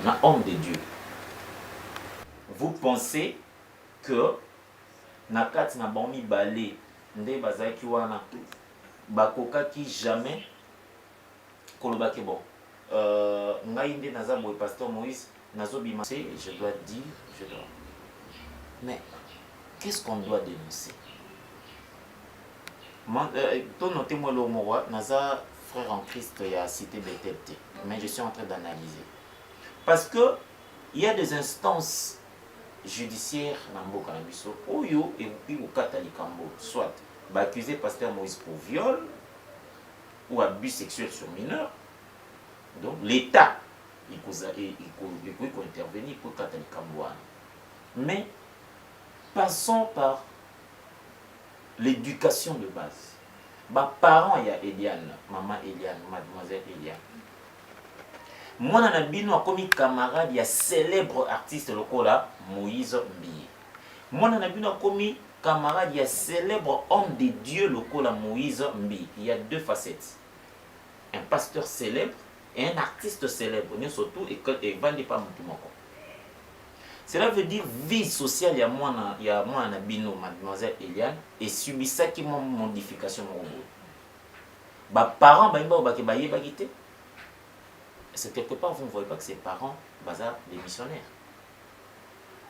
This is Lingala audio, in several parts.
na homme de Dieu. Vous pensez que na kati na bomi balé nde bazaki wana bakokaki jamais kolobaki bon ngai nde naza boye pasteur Moïse nazobima je dois dire je dois. Mais qu'est-ce qu'on doit dénoncer? Ton noté moi le mot naza frère en Christ il y a cité Bethel, mais je suis en train d'analyser parce que il y a des instances judiciaires na mboka na biso oyo et au katalikambo soit accusé pasteur Moïse pour viol ou abus sexuel sur mineur. Donc l'État il peut intervenir pour katalikambo. Mais passons par l'éducation de base. Bah parents il y a Eliane, maman Eliane, mademoiselle Eliane. Moi na bino a commis camarade il y a célèbre artiste lokola Moïse Mbiye. Moi na bino a commis camarade il y a célèbre homme de Dieu lokola Moïse Mbiye. Il y a deux facettes. Un pasteur célèbre et un artiste célèbre. Nous surtout et vendre pas mutumoko. Cela veut dire vie sociale il y a moi na bino mademoiselle Eliane et subit ça qui mon modification mon robot. Bah parents ba imba ba ke ba yeba kité. C'est quelque part, vous ne voyez pas que ses parents, bazar, des missionnaires.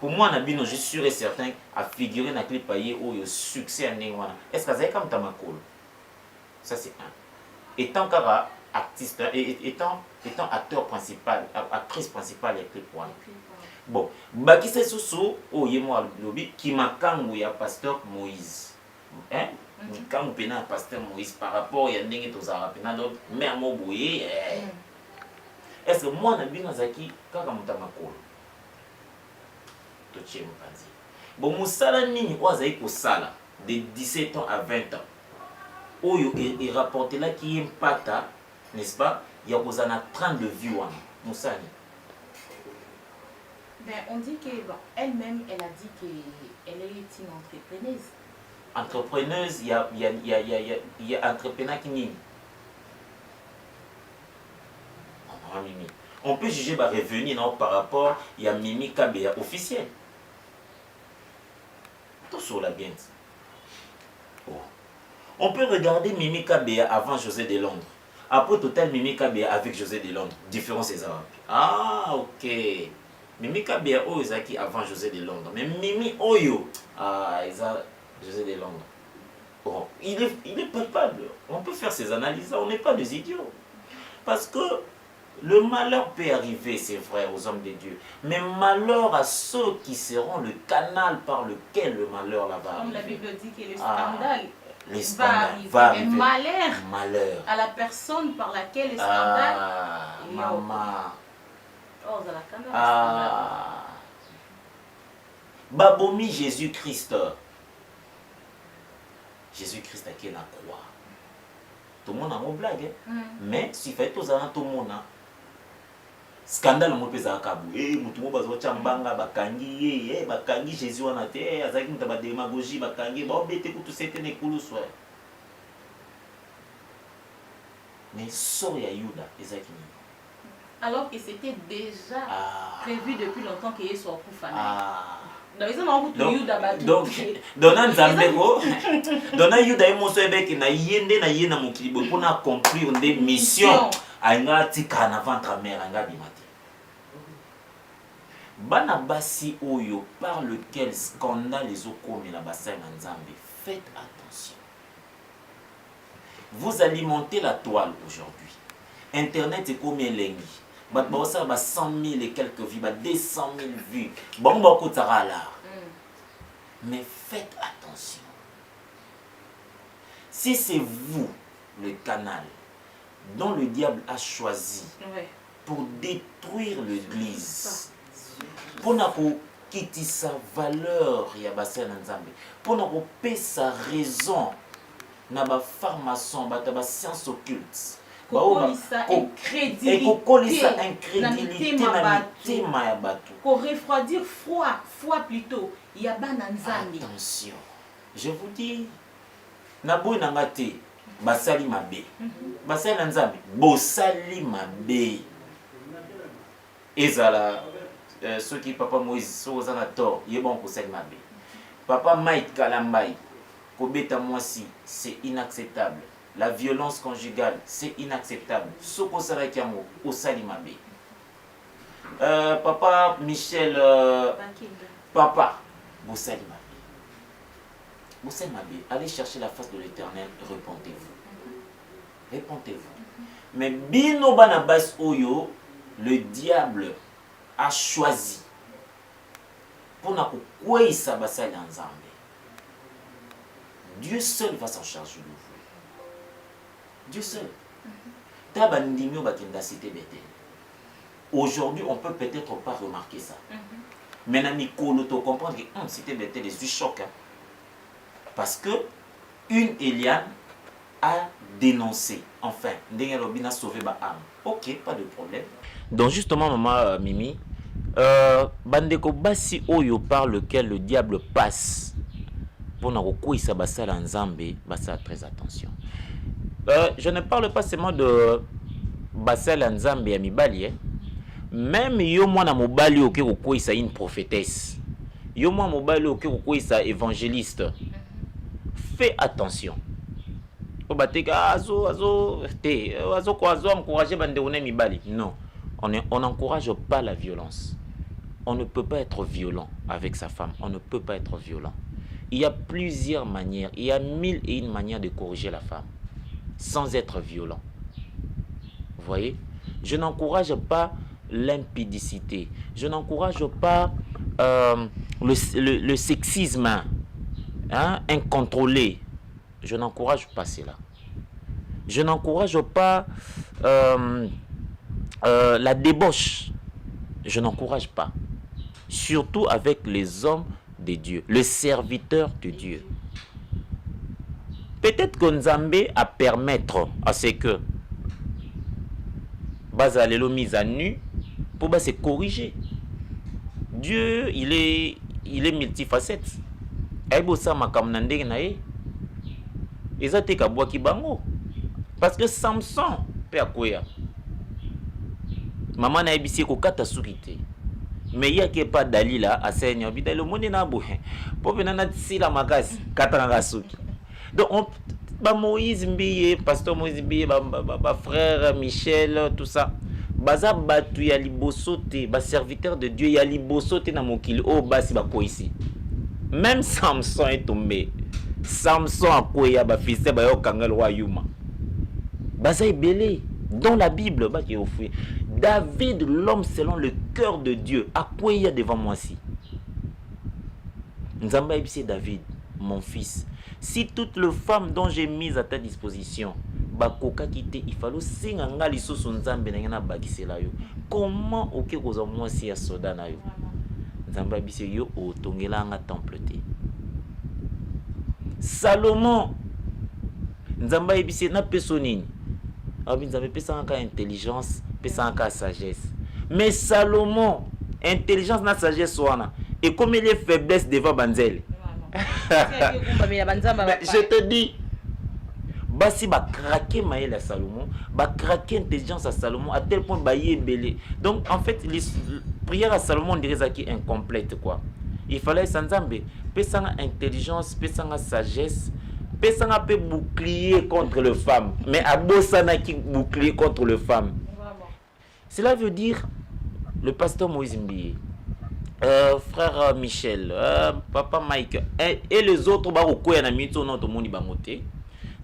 Pour moi, je suis sûr et certain à figurer dans le clip au succès à Néwana. Est-ce que c'est comme Tamakol? Ça, c'est un. Étant artiste, étant acteur principal, actrice principale et clip one. Bon, Baki c'est sous au Yémoa Lobby qui m'a kangou ya pasteur Moïse. Hein? Quand vous prenez un pasteur Moïse par rapport à Yandengue Tozara, mère Mobouye. Est-ce que moi, je suis Zaki, quand je suis bon, Moussala Nini, de 17 ans à 20 ans. Oyo et rapporté là qui est pata, n'est-ce pas? Il y a 30 de vues. Moussani. Ben, on dit qu'elle-même, elle a dit qu'elle est une entrepreneuse. Entrepreneuse, il y a entrepreneur qui n'y. On peut juger par revenu par rapport à Mimi Kabea officiel. Tout sur la bien. Oh. On peut regarder Mimi Kabea avant José de Londres. Après total Mimi Kabea avec José de Londres. Différence des Arabes. Ah ok. Mimi Kabea Oyozaki avant José de Londres. Mais Mimi Oyo, ah José de Londres. Oh. Il est palpable. On peut faire ces analyses. On n'est pas des idiots. Parce que le malheur peut arriver, c'est vrai, aux hommes de Dieu. Mais malheur à ceux qui seront le canal par lequel le malheur là va arriver. Comme la Bible dit que le scandale va arriver. Malheur à la personne par laquelle le scandale. Maman. Oh, ça la scandale. Babomi Jésus-Christ. Jésus-Christ a qui la croix. Tout le monde a une blague. Mais si fait tout ça, tout le monde a scandale mo pesa akabu mutu mo bazo chambanga bakangi bakangi Jésus wana te azaki muta ba démagogie bakangi ba obete kutu setene kuluswa mais sort ya Yuda ezaki alors que c'était déjà prévu depuis longtemps qu'il soit kufa donc donna nzambeko donna Yuda emoso ebeki na yende na yena mokilibo pona accomplir des missions anga tika na ventre mère anga bimate bana basi oyo par lequel scandale les okomi na bassin na nzambe. Faites attention, vous alimentez la toile aujourd'hui. Internet est comme elengi bato ça ba 100 000 et quelques vues, ba 200 000 vues bon beaucoup tara là. Mais faites attention, si c'est vous le canal dont le diable a choisi pour détruire l'église, pour quitter sa valeur, il y a bassin nzambe, pour payer sa raison, na ba pharmacien, ba science occulte, incrédulité na mitema ya bato, pour refroidir foi plutôt, il y a ban nzambe. Attention, je vous dis, na boy na ngate basali mabe basali nzambe bosali mabe ezala ceux qui papa Moïse soza na tort yeba on kosali mabe papa Mike Kalambai kobeta mwasi c'est inacceptable la violence conjugale c'est inacceptable soko sala kiango osali mabe papa Michel papa bosali mabe bosali mabe allez chercher la face de l'Éternel répentez-vous mais bino bana bas oyo le diable a choisi pour na kokweyisa basali ya Nzambe. Dieu seul va s'en charger de vous. Dieu seul. Taba ndimio bakenda cité Bethel. Aujourd'hui, on peut peut-être pas remarquer ça. Mais na mikolo to comprendre que cité Bethel est du choc. Parce que une Eliane a dénoncé. Enfin, Ndenge Robina a sauvé ma âme. Ok, pas de problème. Donc justement, maman Mimi, bandeko basi oyo par lequel le diable passe pour na kokwisa basala Nzambe, basala très attention. Je ne parle pas seulement de basala Nzambe ya mibali, même yo mwana mobali oke kokwisa une prophétesse. Yo mwana mobali oke kokwisa évangéliste. Fais attention. Non, on n'encourage pas la violence. On ne peut pas être violent avec sa femme. On ne peut pas être violent. Il y a plusieurs manières. Il y a 1001 manières de corriger la femme sans être violent. Vous voyez? Je n'encourage pas l'impudicité. Je n'encourage pas le sexisme incontrôlé. Je n'encourage pas cela. Je n'encourage pas la débauche. Je n'encourage pas. Surtout avec les hommes de Dieu, les serviteurs de Dieu. Peut-être que Nzambe a permettre à ce que Bazalelo mise à nu pour se corriger. Dieu, il est multifacette. Aibosa makamna ndenge na ye. Ezate kabwa kibango. Parce que Samson pe akoya. Maman na ebisi ko kata sukite. Mais il y a que pas Dalila à Seigneur. Bida le monde na bohe. Po venana tsila makasi kata nga suki. Donc Moïse Mbiye, pasteur Moïse Mbiye, frère Michel, tout ça. Baza batu ya libosote, ba serviteur de Dieu ya libosote na mokili o basi ba ko ici. Même Samson est tombé. Samson a koya ba fils ba yo kangal roi Yuma. Baza ebele dans la Bible ba ki ofui. David, l'homme selon le cœur de Dieu, a koya devant moi si. Nzamba ebisi David, mon fils. Si toutes les femmes dont j'ai mises à ta disposition, bakoka kite, il fallait singa ngali soso Nzambe na ngana bakisela yo. Comment oke koza moi si ya soda na yo? Nzamba bise yo o tongela nga temple te. Salomon Nzamba bise na pesonini. Abi Nzamba pesa nga intelligence, pesa nga sagesse. Mais Salomon, intelligence na sagesse wana, et comme il est faiblesse devant Banzel. Je te dis, basi ba craquer maël à Salomon, ba craquer intelligence à Salomon à tel point ba belé. Donc en fait, les prières à Salomon on dirait qui incomplète quoi. Il fallait Sanzambe, pesanga intelligence, pesanga sagesse, pesanga pe bouclier contre le femme, mais abosana qui bouclier contre le femme. Cela veut dire le pasteur Moïse Mbiye, frère Michel, papa Mike et les autres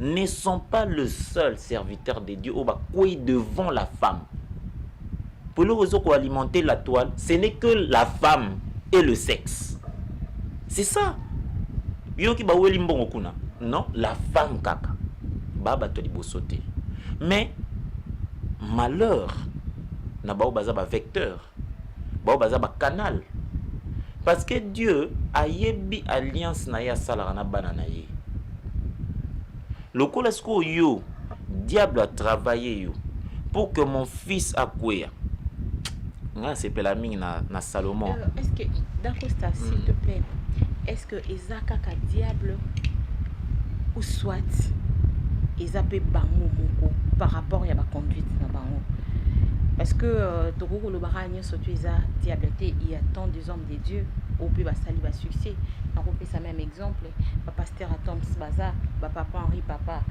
ne sont pas le seul serviteur de Dieu au devant la femme. Pour le réseau pour alimenter la toile, ce n'est que la femme et le sexe. C'est ça. Non, la femme kaka. Baba to libosote. Mais malheur na ba bazaba vecteur. Ba bazaba canal. Parce que Dieu a yebi alliance na ya salara banana ye. Le colasko yo, diable a travaillé yo pour que mon fils akwea. Nga c'est pelaming na Salomon. Est-ce que Dacosta s'il te plaît, est-ce que Isaka ka diable ou soit Isape bango moko par rapport à ma conduite na bango. Parce que Togoko le barani surtout diableté, il y a tant des hommes de Dieu au plus bas sali bas succès. Donc on fait ça même exemple. Papa pasteur à Toms Baza, papa Henri papa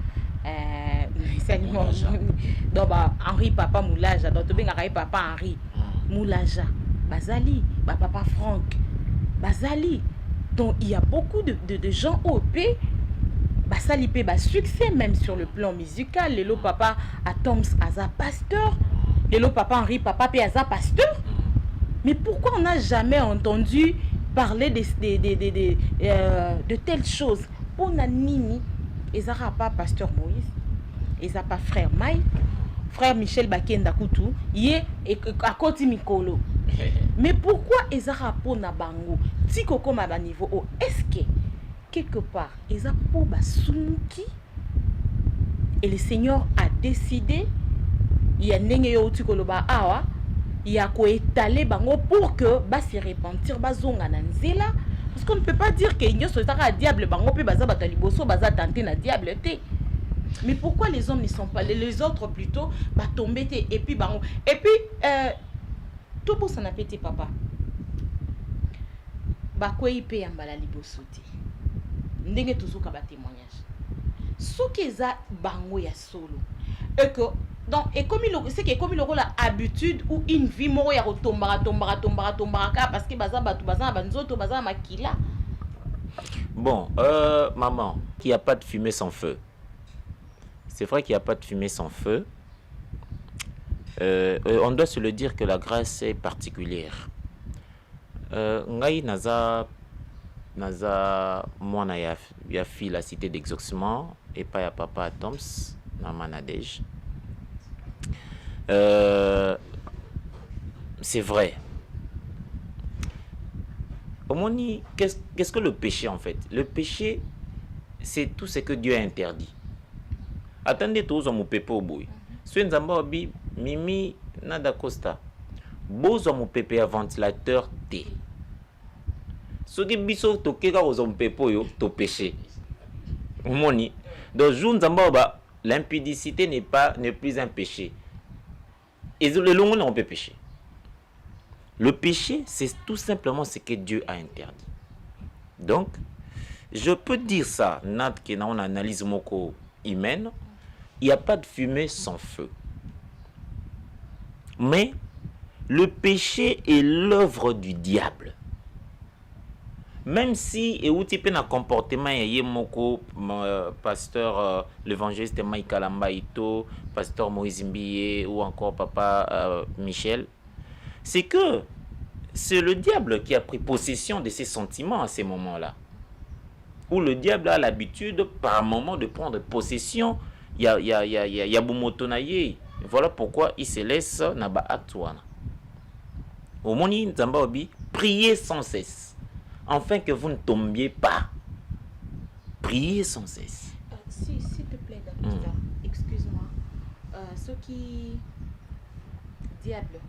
donc Henri papa Moulaja, donc tu bien papa Henri Moulaja, Bazali, papa Franck, Bazali. Donc il y a beaucoup de gens au pays. Basali pe bas succès même sur le plan musical. Lelo papa à Toms Aza pasteur. Lelo papa Henri papa pe Aza pasteur. Mais pourquoi on n'a jamais entendu parler de telles choses? Pour Nini, Ezara pas pasteur Moïse, Ezara pas frère Maï, frère Michel Bakenda Koutou, yé à côté Mikolo. Mais pourquoi Ezara pour Nabango? Si Koko ma niveau au est-ce que quelque part Ezara pour Basunki et le Seigneur a décidé il y a Nengeyo Tikoloba Awa. Il y a quoi étaler bango pour que bah se repentir bazonga nanzela parce qu'on ne peut pas dire que nyo sotaka diable bango pe baza bataliboso baza tenter na diable té. Mais pourquoi les hommes ne sont pas les autres plutôt bah tomber té et puis bango et puis tout pour s'en appéter papa bah quoi ipe yambala liboso té ndenge tuzuka ba témoignage sokeza bango ya solo et que donc et comme il c'est que comme il aura l'habitude ou une vie moro ya tombara parce que baza batu baza banzoto baza makila. Bon maman, qu'il n'y a pas de fumée sans feu. C'est vrai qu'il n'y a pas de fumée sans feu. On doit se le dire que la grâce est particulière. Ngai naza mwana ya fi la cité d'exaucement et pas ya papa Toms na Manadej. C'est vrai. Omoni, qu'est-ce que le péché en fait? Le péché, c'est tout ce que Dieu a interdit. Attendez tous mon pepe au bout. Si nous avons mimi nada costa, bozo mon pepe à ventilateur T. Ce qui biso tokeka aux pepe yo to péché. Omoni. Donc jour nous avons l'impudicité n'est plus un péché. Et le long on peut pécher. Le péché, c'est tout simplement ce que Dieu a interdit. Donc, je peux dire ça, Nad, qui on analyse moko humaine, il n'y a pas de fumée sans feu. Mais le péché est l'œuvre du diable. Même si et où tu peux un comportement y moko pasteur l'évangéliste Mike Kalambaito, pasteur Moïse Mbiye ou encore papa Michel, c'est que c'est le diable qui a pris possession de ses sentiments à ces moments-là. Où le diable a l'habitude par moment de prendre possession, il y a Bumotonaye. Voilà pourquoi il se laisse naba actuana. Au moni Nzambaobi, priez sans cesse. Afin que vous ne tombiez pas. Priez sans cesse. S'il te plaît, docteur, excuse-moi. Ce qui diable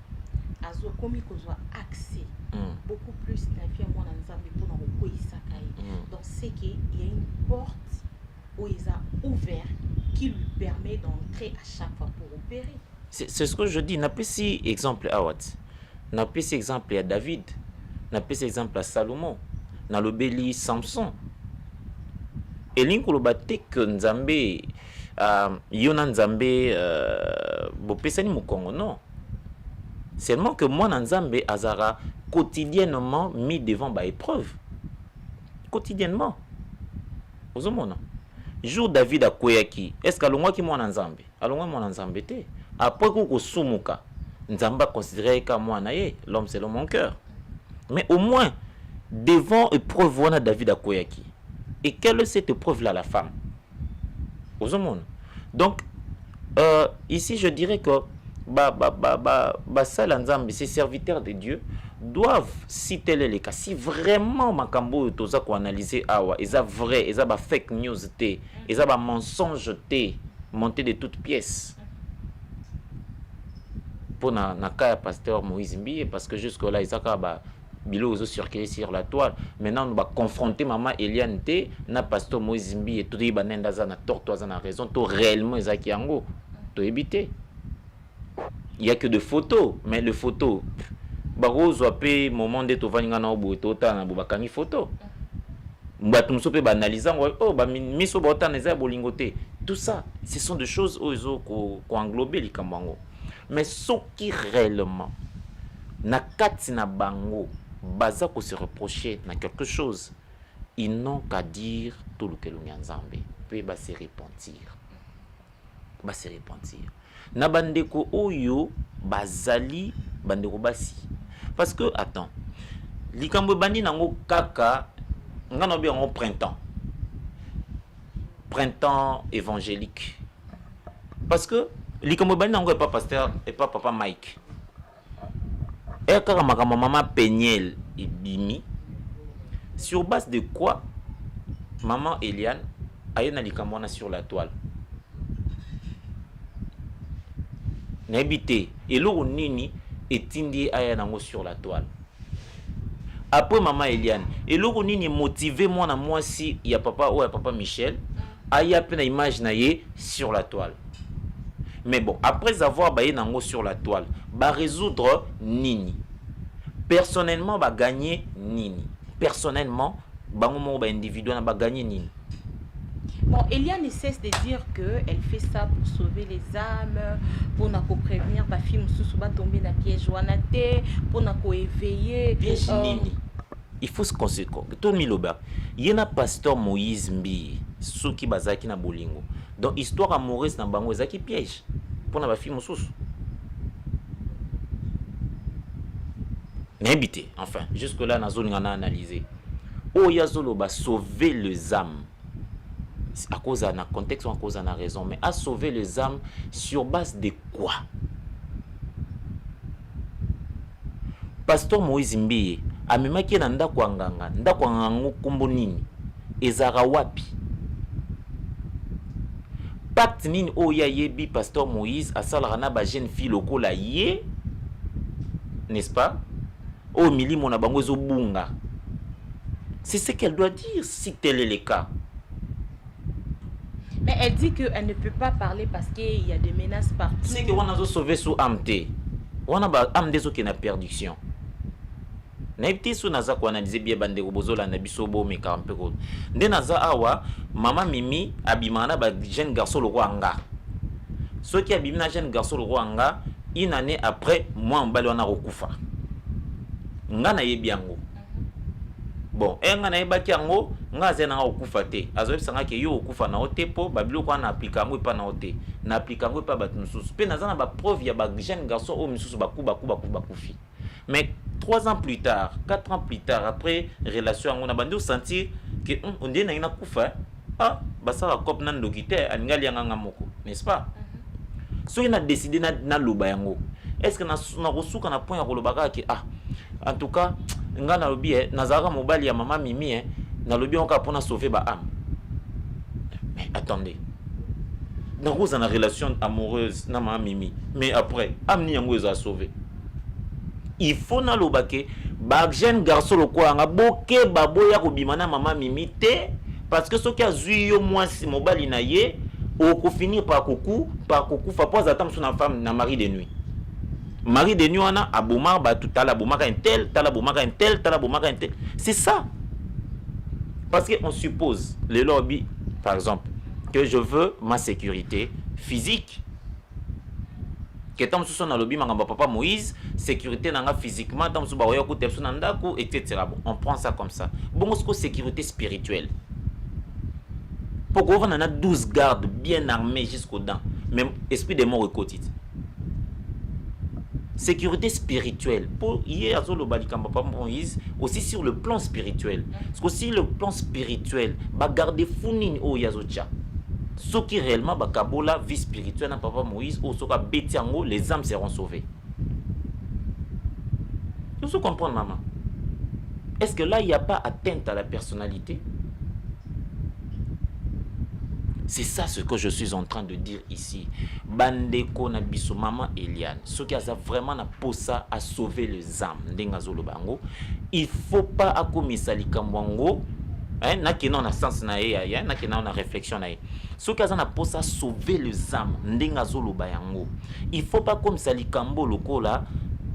a commis qu'on soit accès beaucoup plus la vie à moi dans Zambie pour nous donc c'est qu'il y a une porte où il a ouvert qui lui permet d'entrer à chaque fois pour opérer. C'est ce que je dis. N'a pas si exemple à Wat. N'a pas si exemple à David. N'a pas si exemple à Salomon. N'a le béli Samson. Et l'incolobate que Nzambe Yona Nzambe Bopesani Mukongo non. Seulement que moi Nzambe Azara quotidiennement mis devant ba épreuve. Quotidiennement. Ozomona. Jour David a Koyaki, est-ce qu'alongwa ki moi Nzambe? Alongwa moi Nzambe te. Après ko sumuka, Nzamba considéré comme moi naye, l'homme selon mon cœur. Mais au moins devant épreuve wana David a Koyaki. Et quelle est cette épreuve là la femme? Ozomona. Donc ici je dirais que ces serviteurs de Dieu doivent, si tel est le cas, si vraiment Makambo toza ko analyser awa, ils a vrai, ils a ba fake news té, ils a ba mensonge té, monté de toutes pièces. Pour na cas pasteur Moïse Mbiye parce que jusque là ils a ba bilo ozo circuler sur la toile. Maintenant on va confronter maman Eliane té na pasteur Moïse Mbiye tout ba nenda za na tort, toi za na raison, to réellement ils a ki yango, to éviter. il y a que de photos, mais le photo barozo pe moment de to vaninga na oboto ta na bobakangi photo. Bato msope banaliza oh ba miso bota neza bolingote. Tout ça, ce sont des choses ozo ko englober likambango. Mais ce qui réellement na kati na bango baza ko se reprocher na quelque chose, ils n'ont qu'à dire tout le que l'Unyanzambe puis ba se repentir. Ba se repentir. Na bandeko oyo bazali bandeko basi. Parce que attends, likambo bandi nango kaka ngana bi en printemps évangélique. Parce que likambo bandi nango est pas pasteur et pas papa Mike. Et kaka makama maman Peniel et Bimi. Sur base de quoi maman Eliane ayena likambo na sur la toile. N'habité et l'eau nini etindi aya nango sur la toile. Après maman Eliane et l'eau nini motivé moi na moi si il y a papa ou papa Michel aya pe na image na ye sur la toile. Mais bon, après avoir baillé nango sur la toile, ba résoudre nini. Personnellement ba gagner nini. Personnellement bango mo ba individuel ba gagner nini. Bon, Eliane ne cesse de dire qu'elle fait ça pour sauver les âmes, pour prévenir ta fille Moussou va tomber dans le piège Wanate, pour éveiller. Piège nini. Il faut se conséquenter. Tout miloba. Il y a un pasteur Moïse Mbi, ceux qui bazaki na bolingo. Donc histoire amoureuse na bango ezaki piège pour na ba fille Moussou. N'habité, enfin, jusque là na zone ngana analyser. Oh yazolo ba sauver les âmes. À cause d'un contexte ou à cause d'une raison, mais à sauver les âmes sur base de quoi? Pasteur Moïse Mbiye amemaki na ndako nganga kombo nini ezara wapi? Pacte nini oya yebi Pasteur Moïse asalaka na ba jeune fille lokola ye, n'est-ce pas? O milimo na bango ezobunga. C'est ce qu'elle doit dire si tel est le cas. Mais elle dit qu'elle ne peut pas parler parce qu'il y a des menaces partout. C'est que on a sauvé sous amte. On a ba amde zo qui na perdition. Na ipti sou naza ko analyser bien bande bozola na biso bo me kampe ko. Nde naza awa mama Mimi abimana ba jeune garçon le Rwanda. Ce qui abimana jeune garçon le Rwanda, une année après moi mbali wana rokufa. Ngana yebiango. Bon, nga na yebaki yango nga zena nga okufa te. Azobi sanga ke yo okufa na otepo babilo kwa na aplika ngo pa na ote. Na aplika ngo pa batu mususu. Pe nazana ba preuve ya ba jeune garçon o mususu bakufi. Mais 3 ans plus tard, 4 ans plus tard après relation ngo na bandi sentir que on dit na ina kufa. Ah, basara kop nan dokite aningali yanga moko, n'est-ce pas? So il a décidé na loba yango. Est-ce que na rosuka na point ya kolobaka ke en tout cas nga na lobi nazara mobali ya mama Mimi na lobi on ka pona sauver ba âme. Mais attendez. Na rose na relation amoureuse na mama Mimi, mais après âme ni yango eza sauver. Il faut na lobake ba jeune garçon lo ko nga boke baboya ko bimana mama Mimi te parce que ce qui a zui yo mwasi mobali na ye o ko finir par koku fa pose attendre sur na femme na mari de nuit. Mari de nuit wana aboma ba tout à la bomaka un tel, tala bomaka un tel, tala bomaka un tel. C'est ça. Parce que on suppose le lobby par exemple que je veux ma sécurité physique. Que tam sous na lobby mangamba papa Moïse, sécurité nanga physiquement tam sous ba oya ko tepso na ndako etc. Bon, on prend ça comme ça. Bon, ce que sécurité spirituelle. Pourquoi on en a 12 gardes bien armés jusqu'aux dents, même esprit de mort recotite. Sécurité spirituelle. Pour hier le balikamba papa Moïse aussi sur le plan spirituel. Parce que aussi le plan spirituel, ba garder founine o yazocha. Ce qui réellement ba kabola vie spirituelle na papa Moïse ou soka betiango les âmes seront sauvées. Vous comprenez maman? Est-ce que là il n'y a pas atteinte à la personnalité? C'est ça ce que je suis en train de dire ici. Bandeko na biso maman Eliane. Ce qui a vraiment na posa à sauver les âmes. Il faut pas akomisa likamwango hein naki na sens na ye ya naki na réflexion na ye soki aza na posa sauver les âmes ndenga zoloba yango il faut pas comme ça likambo lokola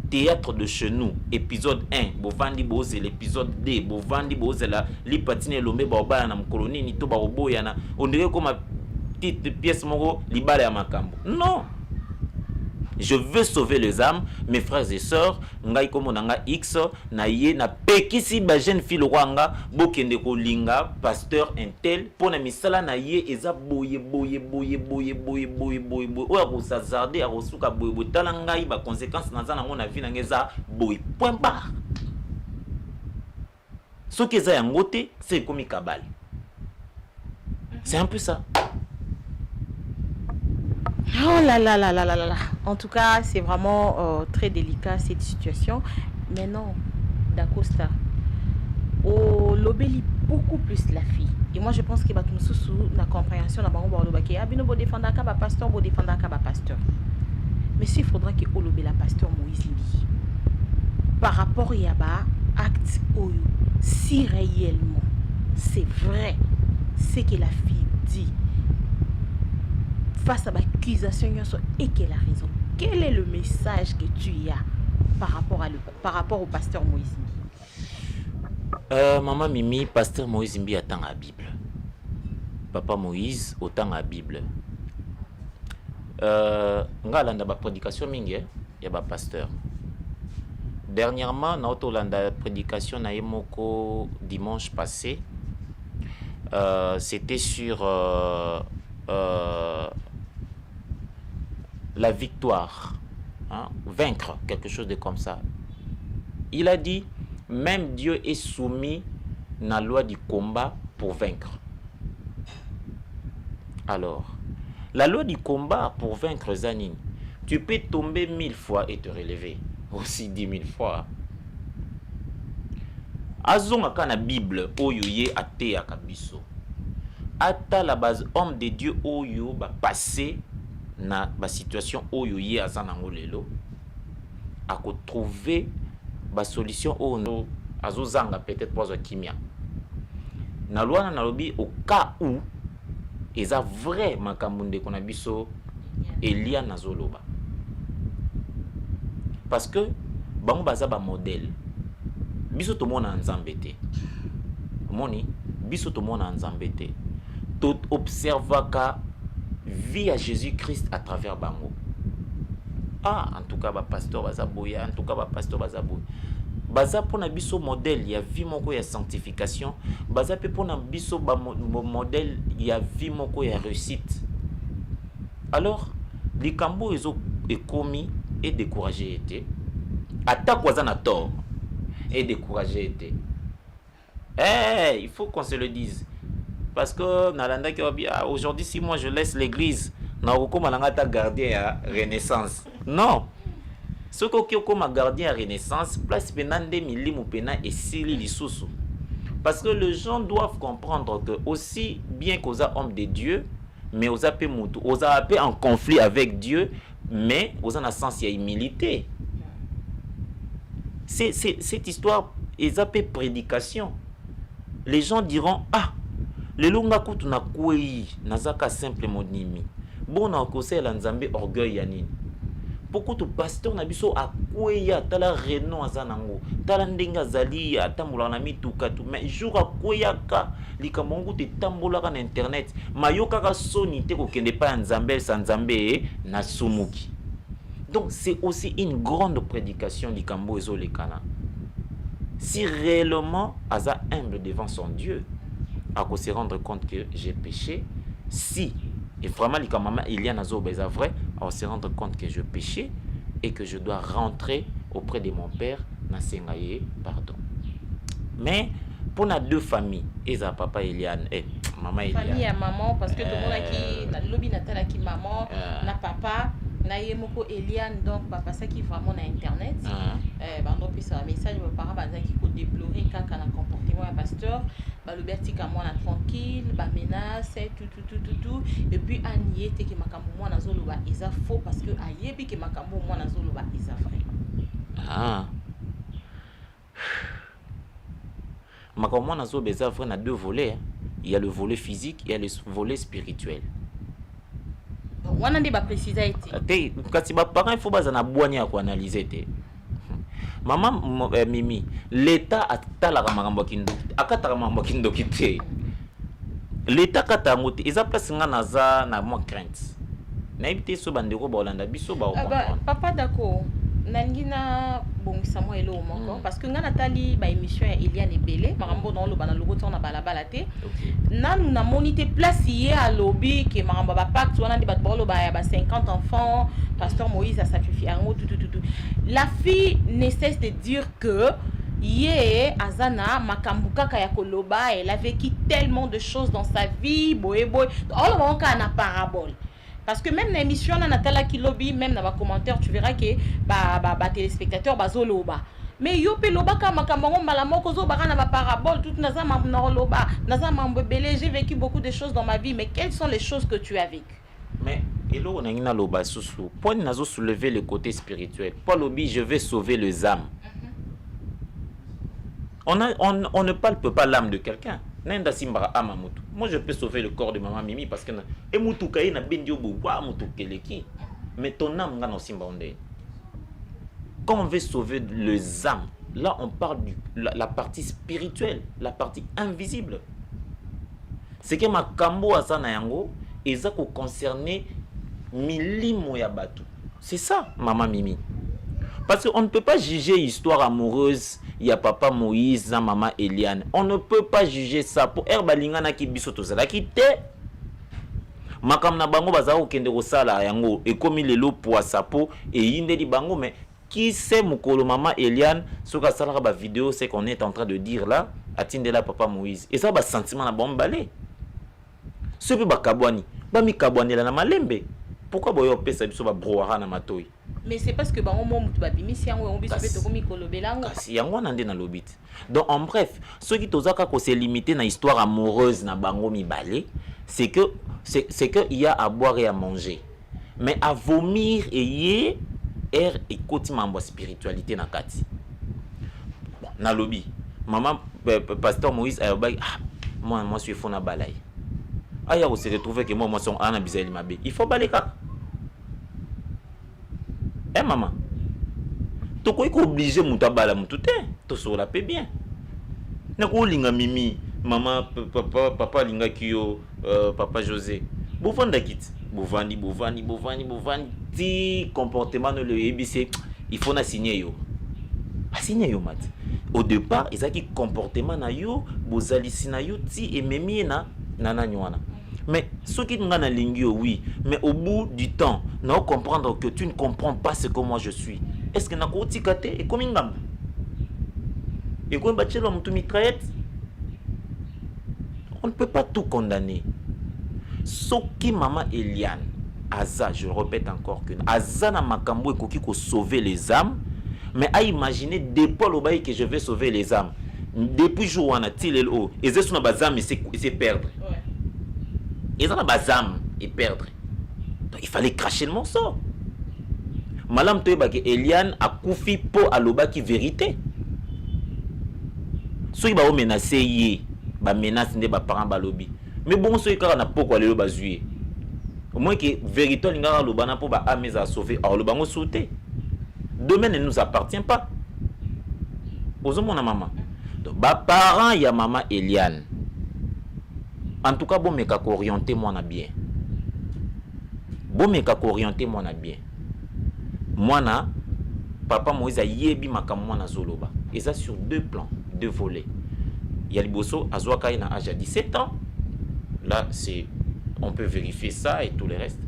théâtre de chez nous épisode 1 bovandi boze l'épisode 2 bovandi boze la lipatine lombe ba na mkoloni ni to ba oboya na on dirait comme petite pièce moko libala ya makambo non. Je veux sauver les âmes, mes frères et sœurs. Ngai komo nanga X na ye na pekisi ba jeune fille wanga bokende ko linga pasteur intel pona misala na ye eza boye oya ko sazarder a kosuka boye tala ngai ba conséquences na zana ngona vie na ngeza boye point barre. Ce qui est yango te c'est comme kabale. C'est un peu ça. Oh là là là là là là. En tout cas, c'est vraiment très délicat cette situation. Mais non, Dacosta, au lobeli beaucoup plus la fille. Et moi, je pense que nous sous la compréhension na bango ba ke abino bo défendre ka ba pasteur, bo défendre ka ba pasteur. Mais il faudra que au lobela pasteur Moïse Limbi. Par rapport à ba acte oyo, si réellement c'est vrai ce que la fille dit face à l'accusation et qu'elle a raison. Quel est le message que tu as par rapport au pasteur Moïse Mbi? Maman Mimi, pasteur Moïse Mbi attend la Bible. Papa Moïse autant la Bible. Ngalanda ba prédication mingi ya ba pasteur. Dernièrement na otolanda prédication na yemoko dimanche passé. C'était sur la victoire, hein, vaincre, quelque chose de comme ça. Il a dit, même Dieu est soumis à la loi du combat pour vaincre. Alors, la loi du combat pour vaincre Zanine, tu peux tomber 1000 fois et te relever, aussi 10 000 fois. Azonga na Bible, oyoye ate akabiso. Ata la base homme de Dieu oyo ba passé na ba situation oyo ye azanango lelo ako trouver ba solution oyo azozanga peut-être pozo kimia na loi na lobi au cas où eza vrai makambo ndeko na biso Elia nazoloba parce que bango baza ba modèle biso to mona nzambe te moni biso to mona nzambe te tout observe ka vie à Jésus-Christ à travers bango. Ah, en tout cas, ba pasteur bazaboya, en tout cas, ba pasteur bazaboya. Baza pour na biso modèle, il y a vie moko ya sanctification. Baza pe pour na biso ba modèle, il y a vie moko ya réussite. Alors, les cambo ils ont commis et découragé été. Attaque waza na tort et découragé été. Eh, il faut qu'on se le dise. Parce que Nalanda qui a aujourd'hui, si moi je laisse l'église, na ta gardien à Renaissance. Non. Ce qui est comme gardien à Renaissance, place penande milimu pena et sili lisusu. Parce que les gens doivent comprendre que aussi bien qu'aux hommes de Dieu, mais aux appels moutou, aux appels en conflit avec Dieu, mais aux en sens il y a humilité. C'est cette histoire, ils appellent prédication. Les gens diront ah. Le longa kutu na kwei nazaka simple monimi bon na kosela nzambe orgueil ya nini beaucoup de pasteur na biso akweya tala renom azanango tala ndenga zali atambola na mituka tu mais jour akweyaka likamongu te tambolaka na internet mayoka ka soni te ko kende pa nzambe sa nzambe na sumuki. Donc c'est aussi une grande prédication likambo ezo lekana si réellement aza humble devant son Dieu à se rendre compte que j'ai péché, si, et vraiment, il y a vrai, à se rendre compte que je péché et que je dois rentrer auprès de mon père, Nasengaye, pardon. Mais pour les deux familles, Eza papa Eliane et maman Eliane. Famille à maman, parce que tout le monde qui na lobby natala qui maman, na papa. Na yemoko Eliane donc papa ça qui vraiment na internet bando puis un message mes parents baza qui ko déplorer kaka na comportement ya pasteur ba loberti ka moi na tranquille ba menace tout et puis anié te que makambo moi na zoloba isa faux parce que ayebi que makambo moi na zoloba isa vrai. makambo na zo beza vrai na deux volets, hein. Il y a le volet physique et il y a le volet spirituel. Wana ndi ba préciser eti. Te kasi ba parents il faut bazana boigner à ko analyser te. Maman Mimi, l'état atalaka makambo kindo, akataka makambo kindo kité. L'état katango te, eza place nga naza na moi crainte. Na ibité so bandeko ba Holanda biso ba comprendre. Papa d'accord. Nangina bongisa moi elo moko parce que nga natali ba émission ya Eliane Ebele makambo dans lo bana logo tona balabala te. Nanu na monité place hier à lobby que makambo ba pacte wana ndi bat bolo ba 50 enfants, pasteur Moïse a sacrifié en tout. La fille ne cesse de dire que Yé Azana Makambuka Kayakoloba, elle a vécu tellement de choses dans sa vie, boy. Oh, on a une parabole. Parce que même dans l'émission, on a Natala qui lobby, même dans les commentaires, tu verras que téléspectateurs, zoloba. Mais yo pe loba ka makambo malamoko zo baka na ba parabole tout naza mamna loba naza mambebele, j'ai vécu beaucoup de choses dans ma vie, mais quelles sont les choses que tu as vécues? Mais elo on a une loba sousou. Pour nazo soulever le côté spirituel. Paul lobby, je vais sauver les âmes. On ne palpe pas l'âme de quelqu'un. Moi, je peux sauver le corps de maman Mimi parce que mais ton âme, quand on veut sauver les âmes, là, on parle de la partie spirituelle, la partie invisible. C'est que ma kambo asana yango, et ça concerné milimo ya batu. C'est ça, maman Mimi. Parce qu'on ne peut pas juger histoire amoureuse. Il y a papa Moïse, maman Eliane. On ne peut pas juger ça. Pour Erbalinga na ki bisoto zala ki te. Makam na bango bazao kende ko sala yango et comme il est lo pour sapo et yinde di bango mais qui sait mukolo maman Eliane soka sala ba vidéo c'est qu'on est en train de dire là atinde la papa Moïse et ça ba sentiment na bombalé. Ce pe ba kabwani, ba mi kabwani la na malembe. Pourquoi boyo pesa biso ba broara na matoi? Mais c'est parce que bango mo mutu ba bimisi yango on biso pe to komi kolobelango. Kasi yango nande na lobit. Donc en bref, ce qui tozaka ko se limiter na histoire amoureuse na bango mibale, c'est que il y a à boire et à manger. Mais à vomir et yé et koti mambo spiritualité na kati. Bon, na lobi. Maman pasteur Moïse moi je suis fona balai. Aya on se retrouver que moi son ana bizali mabe. Il faut balayer kaka. Eh maman, tu es obligé de bala mutu te, to so la paix bien. Na ko linga Mimi, maman papa linga kiyo papa José. Bovanda kit, bovani ti comportement no le EBC, il faut na signer yo. A signer yo mat. Au départ, ils a qui comportement na yo, bozali sina yo ti et memi na nana nywana. Mais ce qui nous a lingio, oui, mais au bout du temps, nous allons comprendre que tu ne comprends pas ce que moi je suis. Est-ce que nous avons dit et comme une gamme? Et comme on ne peut pas tout condamner. Ce qui maman Eliane, Aza, je répète encore que Aza na makambo ekoki ko sauver les âmes, mais à imaginer depuis le bail que je vais sauver les âmes. Depuis jour on a tiré le haut, et c'est sur la âme et c'est perdre. Ils ont la bazam et perdre. Donc il fallait cracher le morceau. Malam Toeba que Eliane a koufi po aloba qui vérité. Ceux qui ba menacer yé, ba menace ne ba parents balobi. Mais bon ceux qui na poko alelo bazué. Au moins que vérité linga loba na po ba ameza sauver alors le bango sauter. Demain ne nous appartient pas. Osons mon maman. Donc ba parents ya maman Eliane. En tout cas, bon, mais qu'à orienter moi na bien. Bon, mais qu'à orienter moi na bien. Moi na, papa Moïse a yebi makam moi na zoloba. Et ça sur deux plans, deux volets. Il y a Liboso, Azwaka na âge à 17 ans. Là, c'est, on peut vérifier ça et tout le reste.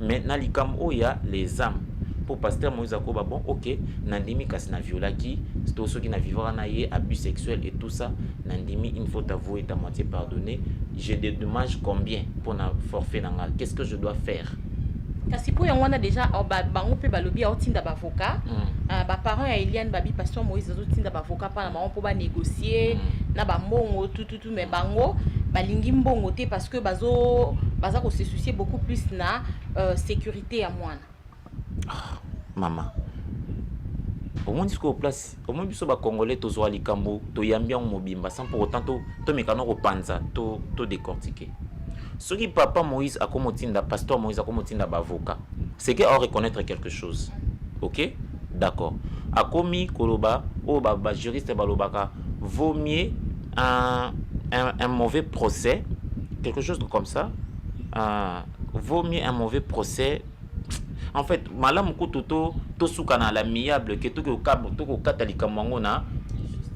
Mais na likam o il y a les âmes. Pour pasteur Moïse Akoba, bon, ok, nandimi kasi na viola qui, c'est ceux qui na vivra na yé, abus sexuel et tout ça, nandimi, il faut avouer ta moitié pardonner. J'ai des dommages combien pour na forfait nangal? Qu'est-ce que je dois faire? Kasi pour on a déjà bango pe balobi a tinda bavocat. Ba parents ya Eliane babi pasteur Moïse zo tinda bavocat pa na maman pour ba négocier na ba mbongo tout mais bango balingi mbongo te parce que baza ko se soucier beaucoup plus na sécurité à moi. Maman, au moins jusqu'au place au moins biso ba congolais tozwa likambo to yambia mobimba sans pour autant to mekano ko panza to décortiquer. Ce qui papa Moïse a komotinda pasteur Moïse a komotinda ba avocat, c'est qu'il a reconnaître quelque chose. OK? D'accord. A commis koloba o ba juriste balobaka vaut mieux un mauvais procès, quelque chose comme ça. Vaut mieux un mauvais procès. En fait, malamu kututo to soukana l'amiable que to katalika mangona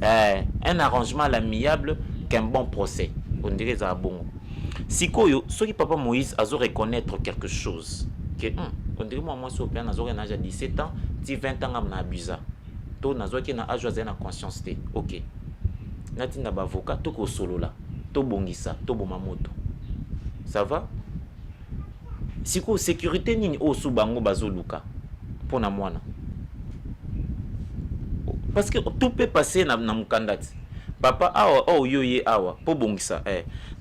un arrangement à l'amiable qu'un bon procès. On dirait ça bon. Sikoyo, ce qui papa Moïse a reconnaître quelque chose que on dirait moi sur bien a déjà 17 ans, 20 ans na abusa. To nazo ki na âge na conscience té. OK. Natinda ba avocat to ko solo là. To bongisa, to boma moto. Ça va? Siko sécurité nini o su bango bazoluka pona mwana. Parce que tout peut passer na mukandati. Papa awa yoye awa po bongisa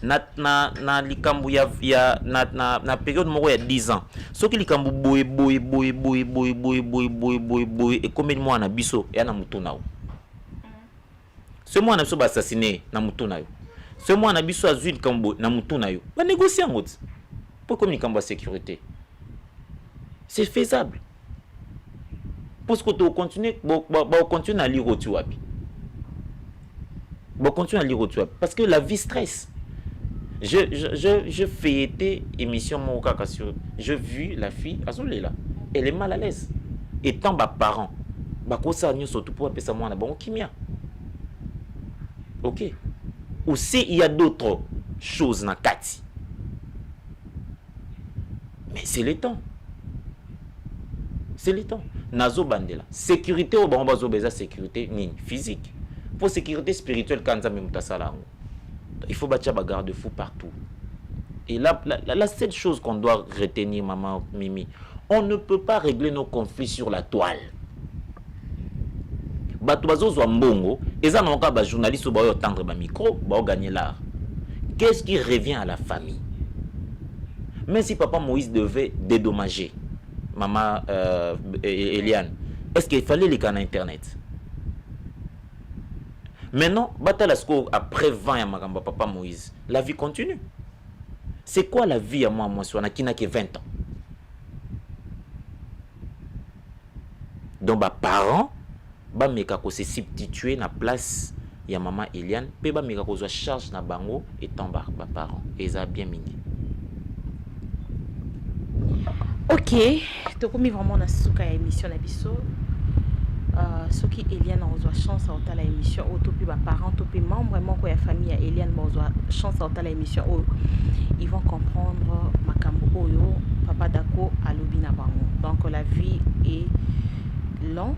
na likambu na période moko ya 10 ans. Soki likambu boy et combien de mois na biso ya na mutuna. Ce mois na biso ba assassiné na mutuna yo. Ce mois na biso azui likambu na mutuna yo. Ba négocier ngoti. Pour communiquer en sécurité. C'est faisable. Parce que tu continues à lire au tuapi. Continue à lire au tuapi. Parce que la vie stresse. Je fais émission mon sur. Je vu la fille là. Elle est mal à l'aise. Étant bas parent, ça surtout pour appeler ça moi bon kimia. OK. Aussi il y a d'autres choses dans Kati. Mais c'est le temps. C'est le temps. Nazo bandela. Sécurité au bon bazo beza sécurité ni physique. Pour sécurité spirituelle quand ça même tasala. Il faut bâtir des garde-fous partout. Et là, la seule chose qu'on doit retenir, maman Mimi, on ne peut pas régler nos conflits sur la toile. Bato bazo zo mbongo, eza na ka ba journaliste ba yo tendre ba micro, ba gagner l'art. Qu'est-ce qui revient à la famille? Même si papa Moïse devait dédommager maman Eliane, est-ce qu'il fallait les canaux internet? Maintenant, après 20 ans, papa Moïse, la vie continue. C'est quoi la vie à moi sur qui n'a que 20 ans? Donc, mes parents, se substituer na place ya maman Eliane, pe ba meka ko charge na bango étant ba parents. Et ça bien mini. OK, tokomi vraiment na suka ya émission na biso. Ce qui Eliane a reçoit chance à autant la émission autopi ba parents topi membre moko ya famille ya Eliane a reçoit chance à autant la émission ils vont comprendre makambo oyo papa Dako alobi na bango. Donc la vie est long.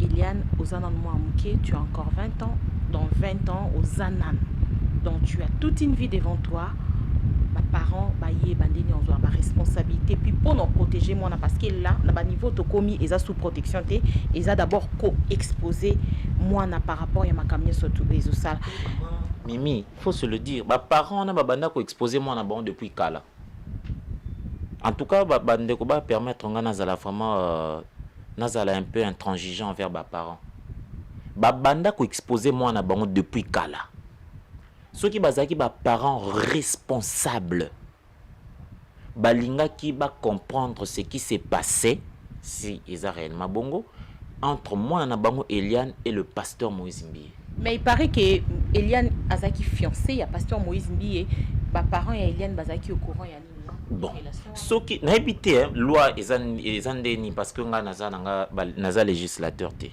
Eliane aux anan moi muke, tu as encore 20 ans. Dans 20 ans aux anan. Donc tu as toute une vie devant toi. Mes parents baye bandini on doit ma responsabilité puis pour nous protéger moi parce que là na niveau to komi eza sous protection té eza d'abord co-exposer moi na par rapport ya makamia surtout les ça Mimi faut se le dire ba parents na ba banda ko exposer moi na bon depuis kala en tout cas ba bande ko ba permettre nga nazala vraiment nazala un peu intransigeant envers ba parents ba banda ko exposer moi na bon depuis kala. Ceux qui bazaki ba parents responsables balinga qui va comprendre ce qui s'est passé si ils ont réellement bongo entre moi na bango Eliane et le pasteur Moïse Mbiye. Mais il paraît que Eliane azaki fiancé ya pasteur Moïse Mbiye ba parents ya Eliane bazaki au courant ya nini. Bon ceux qui na habité loi ezandeni parce que nga naza législateur té.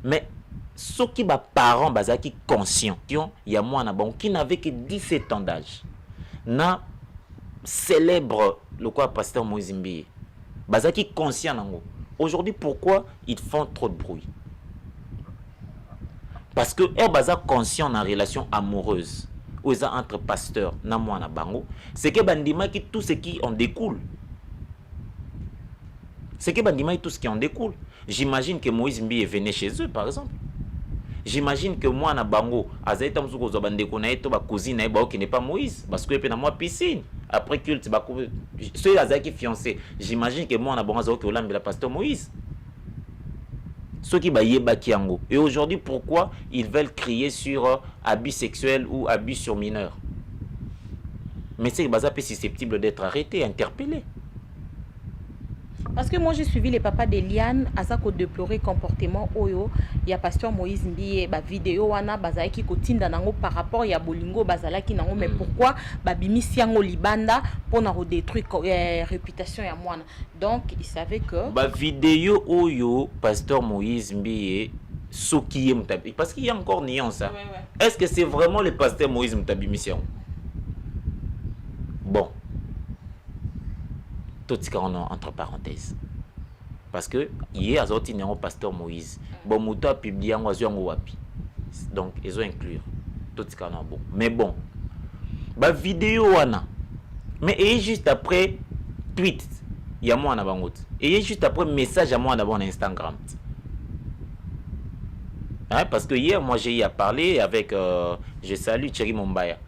Mais ceux qui ba parents bazaki conscients qui ont il y a moi na bon qui n'avait que 17 ans d'âge na célèbre le quoi pasteur Moïse Mbiye bazaki conscient nango. Aujourd'hui pourquoi ils font trop de bruit? Parce que eux baza conscient dans relation amoureuse ou ça entre pasteur na moi na bango c'est que bandima qui tout ce qui en découle. C'est que bandima tout ce qui en découle. J'imagine que Moïse Mbiye venait chez eux par exemple. J'imagine que moi na bango azaita mzuko zo bandeko na eto ba cousine ba qui n'est pas Moïse parce que pe na moi piscine après culte ba ceux azaki fiancé. J'imagine que moi na bango zo ki olambela pasteur Moïse. Ceux qui yeba kiango. Et aujourd'hui, pourquoi ils veulent crier sur abus sexuels ou abus sur mineurs? Mais c'est que susceptible d'être arrêté, interpellé. Parce que moi j'ai suivi les papas d'Eliane à ça qu'on déplorait comportement oyo. Il y a pasteur Moïse Mbiye ba vidéo wana bazaki kotinda nango par rapport ya bolingo bazalaki nango mais pourquoi ba bimisi yango libanda pour na détruire réputation ya mwana. Donc il savait que ba vidéo oyo pasteur Moïse Mbiye soki mtabi parce qu'il y a encore nuance ça. Ouais. Est-ce que c'est vraiment le pasteur Moïse Mtabi mission? Bon. Tout ce qu'on a entre parenthèses. Parce que hier, il y a un pasteur Moïse. Bon, Mouto a publié un wapi. Donc, ils ont inclus. Tout ce qu'on a bon. Mais bon. Bah, vidéo, wana. Mais et juste après, tweet. Il y a moi en avant. Et juste après, message à moi en avant Instagram. Hein, parce que hier, moi, j'ai eu à parler avec. Je salue Thierry Mombaya.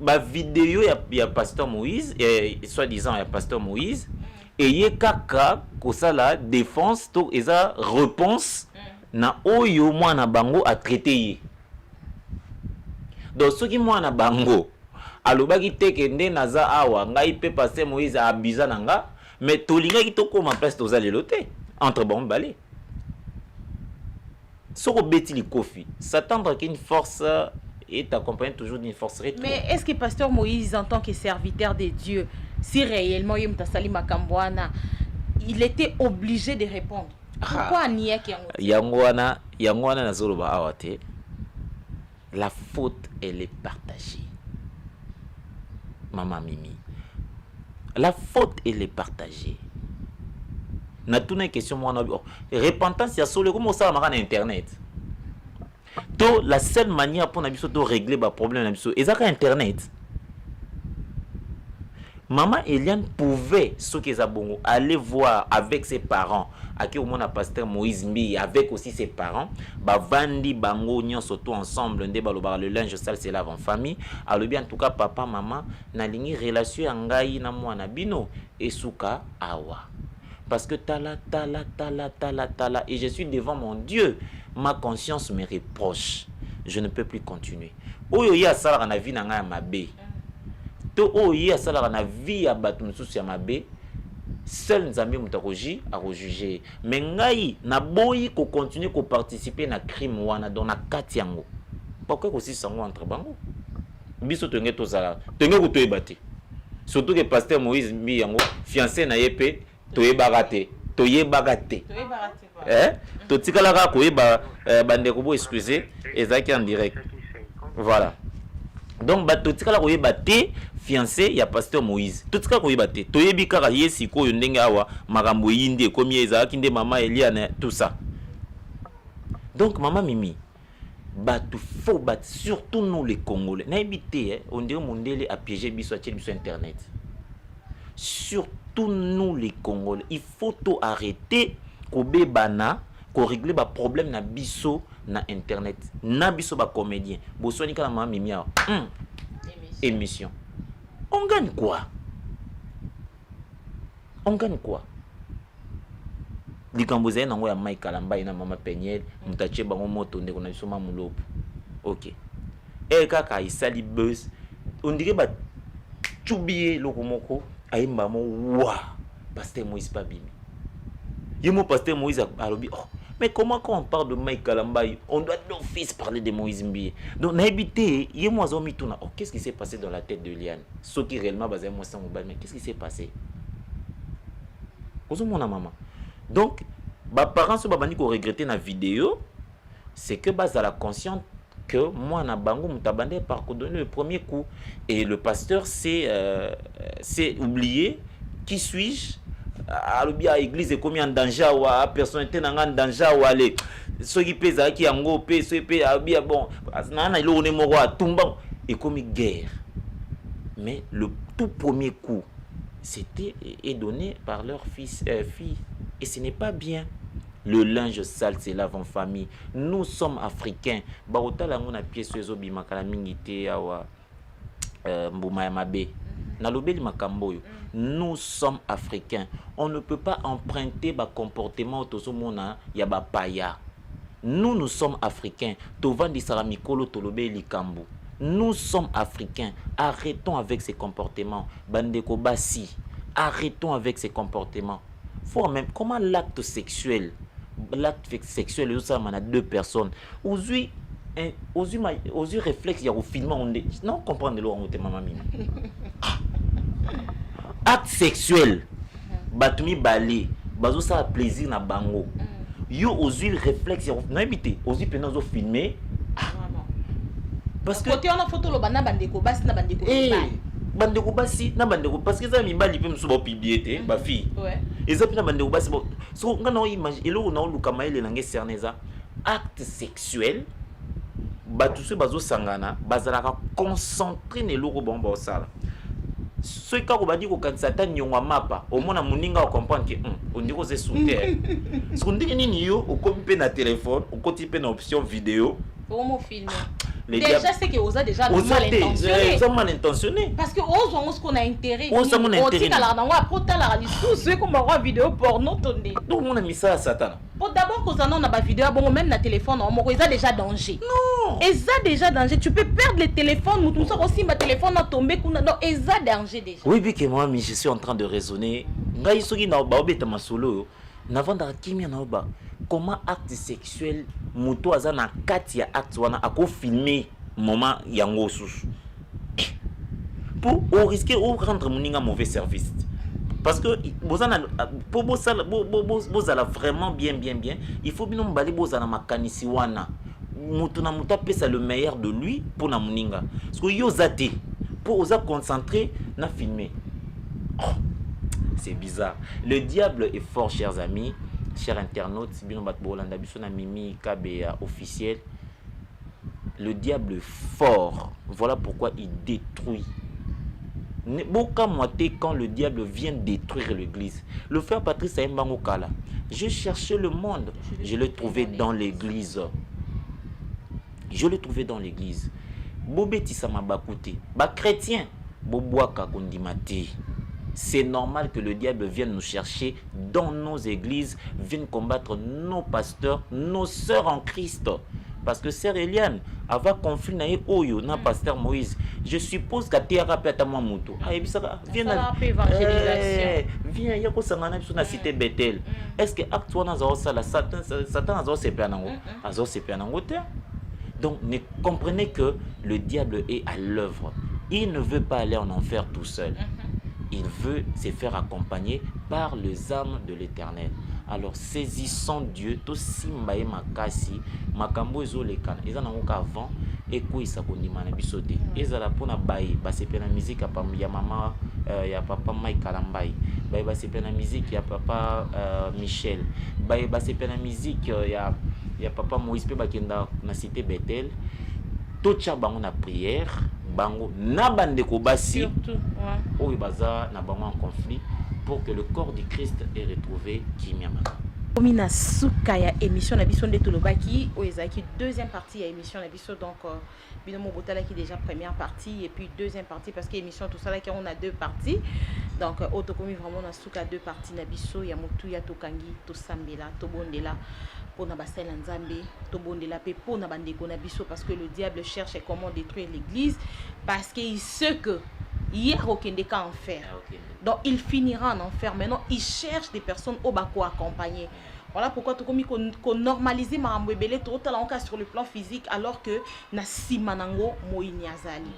Ma vidéo il y a pasteur Moïse et soi-disant il y a pasteur Moïse et il y a kaka kosa la défense to eza réponse na oyo mwana bango a traité donc ce qui mwana bango alobaki teke nde naza awa ngai pe pasteur Moïse a abusé nanga mais tolinga ki to koma place toza lelo te entre bon balé soko beti li kofi s'attendre qu'une force est accompagné toujours d'une force rétro. Mais est-ce que pasteur Moïse, en tant que serviteur de Dieu, si réellement il était obligé de répondre? Pourquoi la faute, elle est partagée. Maman Mimi. La faute, elle est partagée. Na toute une question, repentance, il y a sur le comment ça va internet. Donc, la seule manière pour nous régler le problème, c'est Internet. Maman Eliane pouvait, ce qu'ils ont aller voir avec ses parents, à qui au moins pasteur Moïse Mbi, avec aussi ses parents, vandi bango nyon surtout ensemble, le linge sale c'est lave en famille. Alors bien en tout cas papa maman na lingi relation angai na mwana bino esuka awa. Parce que tala et je suis devant mon Dieu. Ma conscience me reproche. Je ne peux plus continuer. Oyo ya sala na vie na nga mabe. To oyo ya sala na vie ya batu mususu ya mabe. Seul Nzambe mutakoji a rejuger. Mais ngai na boyi ko continuer ko participer na crime wana dans na kati yango. Pourquoi aussi sango entre bango? Biso tenge to sala. Tenge ko to ebate. Surtout que pasteur Moïse Mbi yango fiancé na yepe to ebagate. To yebagate. To yebagate. To tikala ka ko yeba bande ko bo excuser ezaki en direct. Voilà. Donc ba to tikala ko yebate fiancé ya pasteur Moïse. To tikala ko yebate. To yebika ka yesi ko yo ndenge awa makambo yinde komi ezaki nde mama Eliane tout ça. Donc maman Mimi batu faux bat surtout nous les Congolais. Na ebité on dirait mondele a piégé biso sur internet. Surtout nous les Congolais, il faut tout arrêter ko bebana ko régler ba problème na biso na internet. Na biso ba comédien. Bo soni kala mama Mimi a émission. On gagne quoi? On gagne quoi? Likamboze nango ya Mike Kalamba ina mama Peniel mutache bango moto ndeko na biso mamulopo. OK. Et kaka isali buzz. On dirait ba chubie lokomoko aimba mo wa pasteur Moïse pas bimi. Yemo pasteur Moïse alobi oh mais comment quand on parle de Mike Kalamba on doit d'office parler de Moïse Mbi. Donc na habité yemo azomi tuna oh qu'est-ce qui s'est passé dans la tête de Liane? Ce qui réellement basé moi sans mobile mais qu'est-ce qui s'est passé? Ozo mona maman. Donc ba parents so babani ko regretter na vidéo c'est que base la conscience que moi na bango mutabande par donner le premier coup et le pasteur c'est oublié qui suis-je alobi à église comme en danger ou à personnalité en danger ou aller ceux qui pèsent qui yango pe ceux pe abi bon na ilo on est moko atumba et comme guerre mais le tout premier coup c'était est donné par leur fille et ce n'est pas bien. Le linge sale c'est lave en famille. Nous sommes africains. Baota la ngona pièce zo bimakala mingité awa mbuma ya mabe. Nalobeli makamboyo. Nous sommes africains. On ne peut pas emprunter ba comportement tosomona ya ba paya. Nous sommes africains. Tovandi salamikolo tolobeli kambu. Nous sommes africains. Arrêtons avec ces comportements. Bandeko basi. Arrêtons avec ces comportements. Faut même comment l'acte sexuel ça a deux personnes. Aujourd'hui réflexe il y a au film on non comprendre le on maman acte sexuel batumi balé bazo ça plaisir na bango yo aujourd'hui réflexe non habité aujourd'hui pendant zo filmer parce que côté on a photo lo bana bandeko basi na bandeko bandeko basi na bandeko parce que ça mibali pe muso ba publier ba fille ouais eza pina bandeko basi so ngana image elo na luka maile na ngeserneza acte sexuel batuse bazo sangana bazalaka concentré ne loko bomba osala so ikako badi ko kansata nyongwa mapa omona muninga o comprendre que on dit que c'est sous terre ce qu'on dit nini yo o kopi pe na téléphone o koti pe na option vidéo pour mon film. Déjà, c'est que vous avez déjà mal intentionné. Vous avez mal intentionné. Parce que vous avez ce qu'on a intérêt. Vous avez mon intérêt. Vous avez une vidéo porno. Donc, on a mis ça à Satan. D'abord, quand on a une vidéo, même dans le téléphone, il y a déjà danger. Non. Il y a déjà danger. Tu peux perdre le téléphone. Tout ça aussi, ma téléphone a tombé. Donc, il y a danger déjà. Oui, puis que moi, je suis en train de raisonner. Comment acte sexuel moto azana kati ya acte wana ako filmer moment yango sous pour risquer ou rendre moninga mauvais service parce que bozana pour bozala vraiment bien il faut bino mbali bozana makanisi wana moto na moto pesa le meilleur de lui pour na moninga parce que yo zate pour osa concentrer na filmer. C'est bizarre. Le diable est fort, chers amis. Chers internautes, Mimi KBA officiel. Le diable est fort. Voilà pourquoi il détruit. Quand le diable vient détruire l'église. Le frère Patrice Aïmbangokala. Je cherchais le monde. Je l'ai trouvé dans l'église. Je l'ai trouvé dans l'église. Bobeti Samabakouté. Chrétien. Boboaka Kondimati. C'est normal que le diable vienne nous chercher dans nos églises, vienne combattre nos pasteurs, nos sœurs en Christ. Parce que sœur Eliane, avant conflit na oyo na pasteur Moïse, je suppose que tu as rappelé à moi moto. Viens viens yako sangana biso na cité Bethel. Est-ce que acte wana za sala Satan azo sepa nango? Azo sepa nango te. Donc ne comprenez que le diable est à l'œuvre. Il ne veut pas aller en enfer tout seul. Il veut se faire accompagner par les âmes de l'Éternel. Alors saisissons Dieu, tout simbaye makasi, makambo ezolekana. Eza nangoka avant eko isakondima na bisote. Eza la pona baye, ba sepe na musique ya mama ya papa Mike Kalambai. Baye ba sepe na musique ya papa Michel. Baye ba sepe na musique ya papa Moïse pe bakenda na cité Bethel. Tocha bango na prière. Bango na bandeko basi oyo baza na bango en conflit pour que le corps du Christ est retrouvé Kimiama. Komina suka ya émission na biso ndeto lobaki oyezaki deuxième partie ya émission na biso donc binomo botala qui déjà première partie et puis deuxième partie parce que émission tout ça là on a deux parties donc autokomi vraiment na suka deux parties na biso ya mutu ya tokangi to sambela to bondela pona basala nzambe to bondela pe pona bandeko na biso parce que le diable cherche comment détruire l'église parce qu'il sait que hier au Kendeka en enfer. Donc il finira en enfer. Maintenant il cherche des personnes au bako accompagner. Voilà pourquoi tout comme qu'on normalise ma mbebele tout talent sur le plan physique alors que na simanango moiniazali.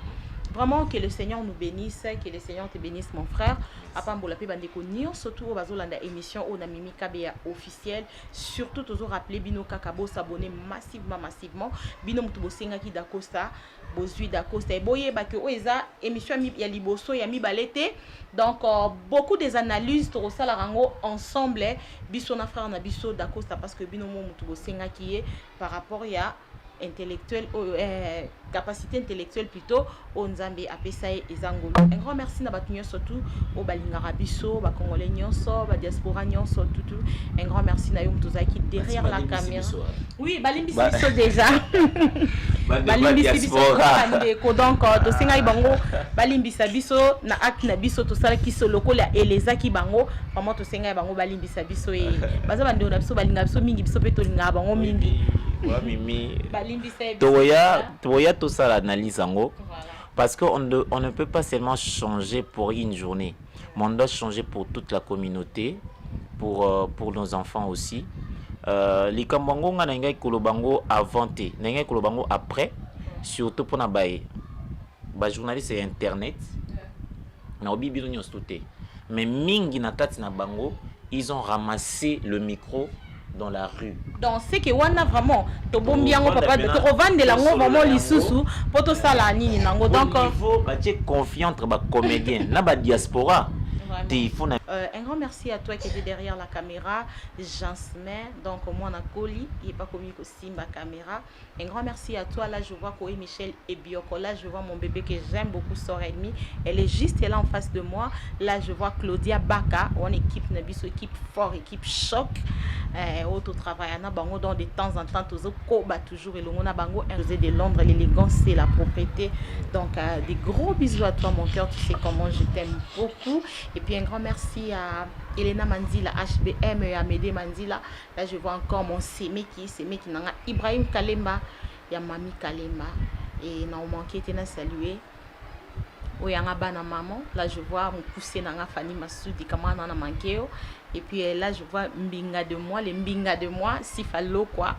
Vraiment que le Seigneur nous bénisse, que le Seigneur te bénisse mon frère. Apambola pe bandeko nyo surtout au bazolanda émission on a Mimi KBA officiel surtout toujours rappeler bino kakabo s'abonner massivement bino mutubo sengaki dakosta bozui dakosta et boye ba que oeza émission ya liboso ya mibalete donc beaucoup des analyses to sala rango ensemble biso na frère na biso dakosta parce que bino mutubo sengaki par rapport ya intellectuel capacité intellectuelle plutôt au Nzambe apesaye ezangolo. Un grand merci na batunyo surtout au balingara biso ba congolais nyonso ba diaspora nyonso tout un grand merci na yo mutozaki derrière la caméra. Oui, balimbi biso déjà. balimbisi biso bandeko donc tosengai bango balimbisa biso na acte na biso tosalaki so lokola elezaki bango vraiment tosengai bango balimbisa biso e baza bandeko na biso balinga biso mingi biso pe tolinga bango mingi mimi balimbisa toya tosala analyse yango parce que on ne peut pas seulement changer pour une journée, mais on doit changer pour toute la communauté, pour nos enfants aussi. Les kambango nga na ngai kolobango avant te, na ngai kolobango après, surtout pour na ba journaliste et internet. Na obi bino nyonso te. Mais mingi na kati na bango, ils ont ramassé le micro dans la rue. Donc c'est que wana vraiment to bombiango papa to revendre la ngo vraiment lisusu poto sala nini nango donc il faut ba confiant entre ba comédien na ba diaspora. Un grand merci à toi qui était derrière la caméra, Jansmer, donc moi on a Koli, il n'est pas commis que Simba caméra. Un grand merci à toi, là je vois Koé Michel et Bioko, là je vois mon bébé que j'aime beaucoup, Sœur Ennemi, elle est juste là en face de moi. Là je vois Claudia Baka, on équipe Nabiso, équipe fort, équipe choc, autre travail, on a bango dans de temps en temps, toujours et le monde a bango, de Londres, l'élégance c'est la propriété. Donc des gros bisous à toi mon cœur, tu sais comment je t'aime beaucoup. Et puis un grand merci à Elena Manzila, HBM et Amédée Manzila. Là je vois encore mon Semeki Nanga, Ibrahim Kalemba, il y a Mami Kalemba. Et non manqué de saluer. Oyanga bana maman. Là je vois mon poussé Nanga Fanny Massoudi, comment on a manqué. Et puis là je vois Mbinga de moi, les Mbinga de moi, Sifalo quoi.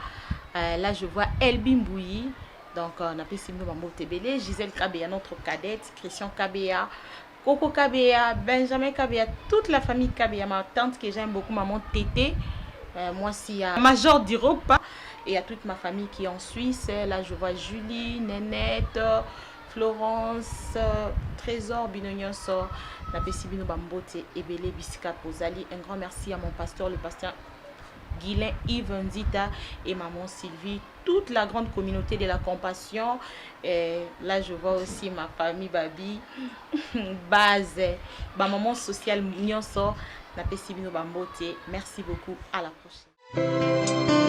Là je vois Elbin Bouyi. Donc on a pu signer Mambo Tebele, Gisèle Kabea, notre cadette, Christian Kabea. Coco Kabea, Benjamin Kabea, toute la famille Kabea, ma tante que j'aime beaucoup, maman Tété, moi aussi à Major d'Europe et à toute ma famille qui est en Suisse. Là je vois Julie, Nénette, Florence, Trésor, Binonyoso, la Bessibino Bambote, Ebele Bisika Pozali. Un grand merci à mon pasteur, le pasteur Guilain Yves Nzita et maman Sylvie, toute la grande communauté de la compassion. Et là je vois aussi ma famille Babi base ba maman sociale nyonso na pesibino bambote. Merci beaucoup, à la prochaine.